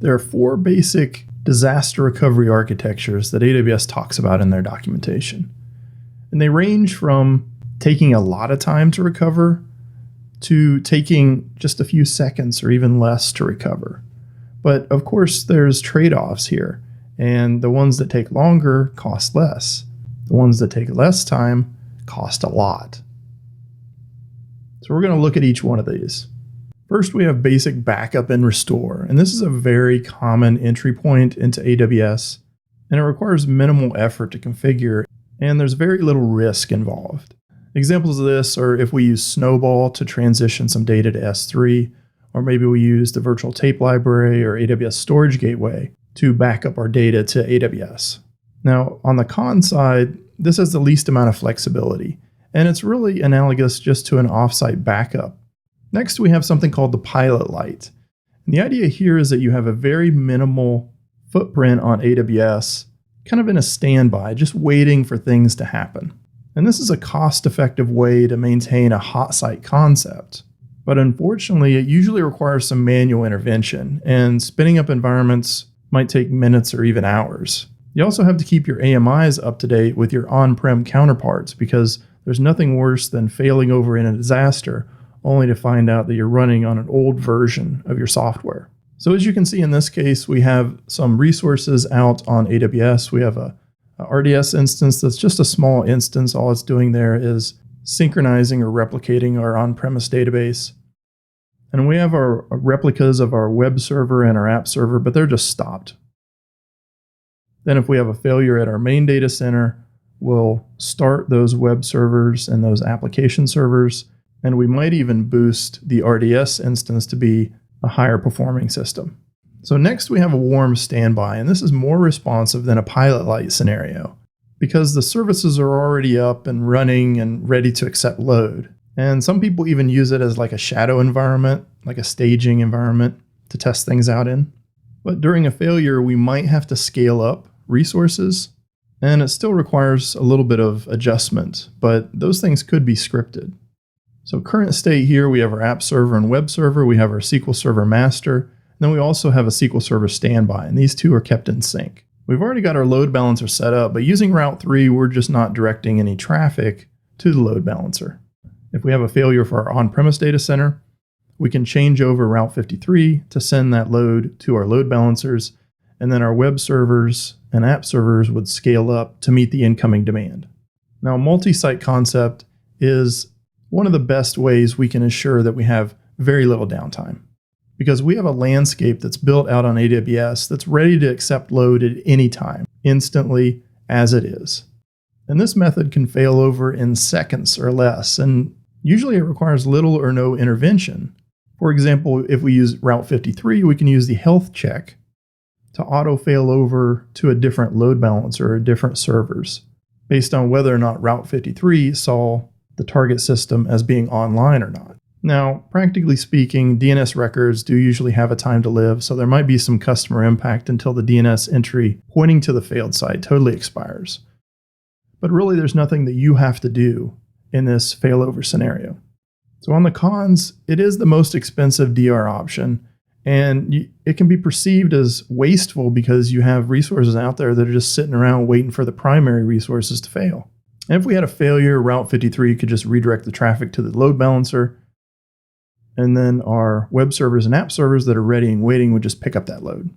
There are four basic disaster recovery architectures that AWS talks about in their documentation. And they range from taking a lot of time to recover to taking just a few seconds or even less to recover. But of course, there's trade-offs here, and the ones that take longer cost less. The ones that take less time cost a lot. So we're going to look at each one of these. First, we have basic backup and restore, and this is a very common entry point into AWS, and it requires minimal effort to configure, and there's very little risk involved. Examples of this are if we use Snowball to transition some data to S3, or maybe we use the virtual tape library or AWS Storage Gateway to back up our data to AWS. Now, on the con side, this has the least amount of flexibility, and it's really analogous just to an offsite backup. Next, we have something called the Pilot Lite. And the idea here is that you have a very minimal footprint on AWS, kind of in a standby, just waiting for things to happen. And this is a cost-effective way to maintain a hot site concept. But unfortunately, it usually requires some manual intervention, and spinning up environments might take minutes or even hours. You also have to keep your AMIs up to date with your on-prem counterparts, because there's nothing worse than failing over in a disaster only to find out that you're running on an old version of your software. So as you can see in this case, we have some resources out on AWS. We have a RDS instance that's just a small instance. All it's doing there is synchronizing or replicating our on-premise database. And we have our replicas of our web server and our app server, but they're just stopped. Then if we have a failure at our main data center, we'll start those web servers and those application servers, and we might even boost the RDS instance to be a higher performing system. So next we have a warm standby, and this is more responsive than a Pilot Lite scenario because the services are already up and running and ready to accept load. And some people even use it as like a shadow environment, like a staging environment to test things out in. But during a failure, we might have to scale up resources, and it still requires a little bit of adjustment, but those things could be scripted. So current state here, we have our app server and web server, we have our SQL Server master, and then we also have a SQL Server standby, and these two are kept in sync. We've already got our load balancer set up, but using Route 3, we're just not directing any traffic to the load balancer. If we have a failure for our on-premise data center, we can change over Route 53 to send that load to our load balancers, and then our web servers and app servers would scale up to meet the incoming demand. Now, a multi-site concept is one of the best ways we can ensure that we have very little downtime, because we have a landscape that's built out on AWS that's ready to accept load at any time, instantly as it is. And this method can fail over in seconds or less, and usually it requires little or no intervention. For example, if we use Route 53, we can use the health check to auto fail over to a different load balancer or different servers based on whether or not Route 53 saw the target system as being online or not. Now, practically speaking, DNS records do usually have a time to live, so there might be some customer impact until the DNS entry pointing to the failed site totally expires. But really, there's nothing that you have to do in this failover scenario. So on the cons, it is the most expensive DR option, and it can be perceived as wasteful because you have resources out there that are just sitting around waiting for the primary resources to fail. And if we had a failure, Route 53 could just redirect the traffic to the load balancer, and then our web servers and app servers that are ready and waiting would just pick up that load.